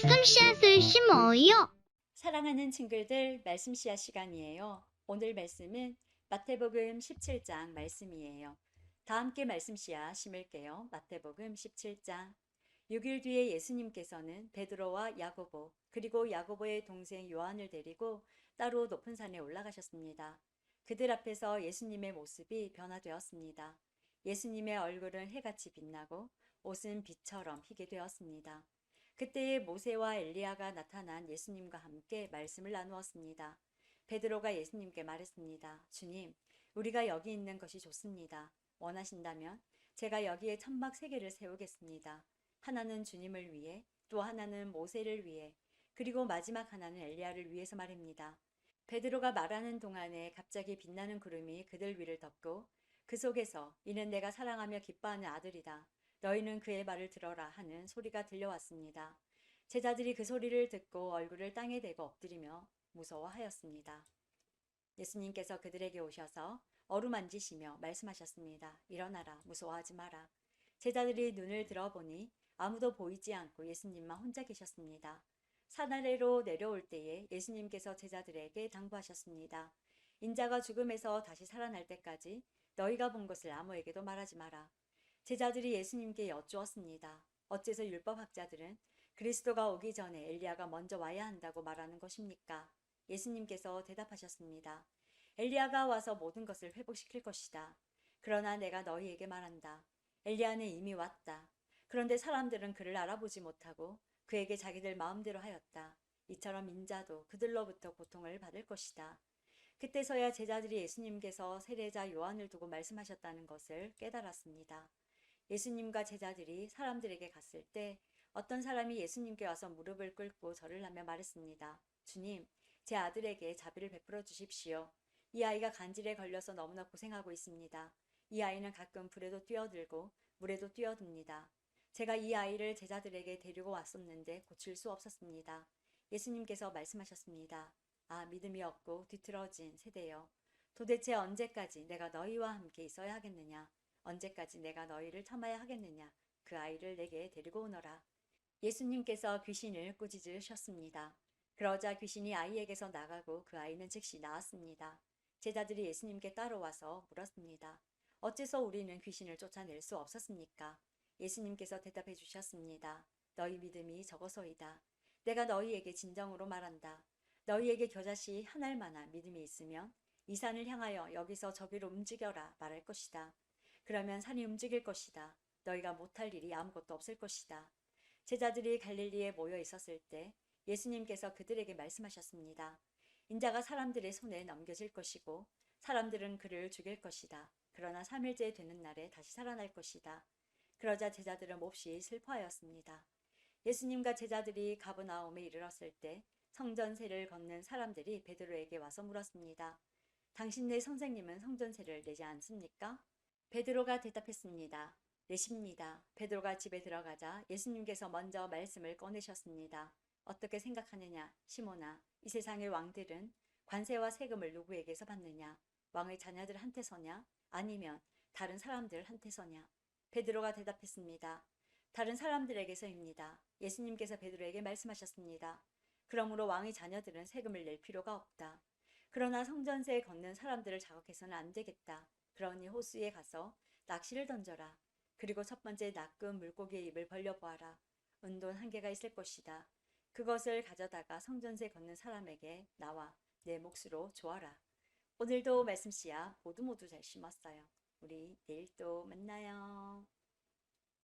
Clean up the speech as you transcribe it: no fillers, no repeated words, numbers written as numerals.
말씀 씨앗을 심어요. 사랑하는 친구들, 말씀 씨앗 시간이에요. 오늘 말씀은 마태복음 17장 말씀이에요. 다 함께 말씀 씨앗 심을게요. 마태복음 17장. 6일 뒤에 예수님께서는 베드로와 야고보 그리고 야고보의 동생 요한을 데리고 따로 높은 산에 올라가셨습니다. 그들 앞에서 예수님의 모습이 변화되었습니다. 예수님의 얼굴은 해같이 빛나고 옷은 빛처럼 희게 되었습니다. 그때에 모세와 엘리야가 나타난 예수님과 함께 말씀을 나누었습니다. 베드로가 예수님께 말했습니다. 주님, 우리가 여기 있는 것이 좋습니다. 원하신다면 제가 여기에 천막 3개를 세우겠습니다. 하나는 주님을 위해, 또 하나는 모세를 위해, 그리고 마지막 하나는 엘리야를 위해서 말입니다. 베드로가 말하는 동안에 갑자기 빛나는 구름이 그들 위를 덮고 그 속에서 이는 내가 사랑하며 기뻐하는 아들이다. 너희는 그의 말을 들어라 하는 소리가 들려왔습니다. 제자들이 그 소리를 듣고 얼굴을 땅에 대고 엎드리며 무서워하였습니다. 예수님께서 그들에게 오셔서 어루만지시며 말씀하셨습니다. 일어나라, 무서워하지 마라. 제자들이 눈을 들어보니 아무도 보이지 않고 예수님만 혼자 계셨습니다. 산 아래로 내려올 때에 예수님께서 제자들에게 당부하셨습니다. 인자가 죽음에서 다시 살아날 때까지 너희가 본 것을 아무에게도 말하지 마라. 제자들이 예수님께 여쭈었습니다. 어째서 율법학자들은 그리스도가 오기 전에 엘리야가 먼저 와야 한다고 말하는 것입니까? 예수님께서 대답하셨습니다. 엘리야가 와서 모든 것을 회복시킬 것이다. 그러나 내가 너희에게 말한다. 엘리야는 이미 왔다. 그런데 사람들은 그를 알아보지 못하고 그에게 자기들 마음대로 하였다. 이처럼 인자도 그들로부터 고통을 받을 것이다. 그때서야 제자들이 예수님께서 세례자 요한을 두고 말씀하셨다는 것을 깨달았습니다. 예수님과 제자들이 사람들에게 갔을 때 어떤 사람이 예수님께 와서 무릎을 꿇고 절을 하며 말했습니다. 주님, 제 아들에게 자비를 베풀어 주십시오. 이 아이가 간질에 걸려서 너무나 고생하고 있습니다. 이 아이는 가끔 불에도 뛰어들고 물에도 뛰어듭니다. 제가 이 아이를 제자들에게 데리고 왔었는데 고칠 수 없었습니다. 예수님께서 말씀하셨습니다. 아, 믿음이 없고 뒤틀어진 세대여. 도대체 언제까지 내가 너희와 함께 있어야 하겠느냐? 언제까지 내가 너희를 참아야 하겠느냐? 그 아이를 내게 데리고 오너라. 예수님께서 귀신을 꾸짖으셨습니다. 그러자 귀신이 아이에게서 나가고 그 아이는 즉시 나았습니다. 제자들이 예수님께 따라와서 물었습니다. 어째서 우리는 귀신을 쫓아낼 수 없었습니까? 예수님께서 대답해 주셨습니다. 너희 믿음이 적어서이다. 내가 너희에게 진정으로 말한다. 너희에게 겨자씨 한 알만한 믿음이 있으면 이 산을 향하여 여기서 저기로 움직여라 말할 것이다. 그러면 산이 움직일 것이다. 너희가 못할 일이 아무것도 없을 것이다. 제자들이 갈릴리에 모여 있었을 때 예수님께서 그들에게 말씀하셨습니다. 인자가 사람들의 손에 넘겨질 것이고 사람들은 그를 죽일 것이다. 그러나 3일째 되는 날에 다시 살아날 것이다. 그러자 제자들은 몹시 슬퍼하였습니다. 예수님과 제자들이 가버나움에 이르렀을 때 성전세를 걷는 사람들이 베드로에게 와서 물었습니다. 당신네 선생님은 성전세를 내지 않습니까? 베드로가 대답했습니다. 내십니다. 베드로가 집에 들어가자 예수님께서 먼저 말씀을 꺼내셨습니다. 어떻게 생각하느냐, 시몬아. 이 세상의 왕들은 관세와 세금을 누구에게서 받느냐? 왕의 자녀들한테 서냐? 아니면 다른 사람들한테 서냐? 베드로가 대답했습니다. 다른 사람들에게서입니다. 예수님께서 베드로에게 말씀하셨습니다. 그러므로 왕의 자녀들은 세금을 낼 필요가 없다. 그러나 성전세에 걷는 사람들을 자극해서는 안 되겠다. 그러니 호수에 가서 낚시를 던져라. 그리고 첫 번째 낚은 물고기의 입을 벌려보아라. 은돈 1개가 있을 것이다. 그것을 가져다가 성전세 걷는 사람에게 나와 내 몫으로 주어라. 오늘도 말씀 씨앗 모두 잘 심었어요. 우리 내일 또 만나요.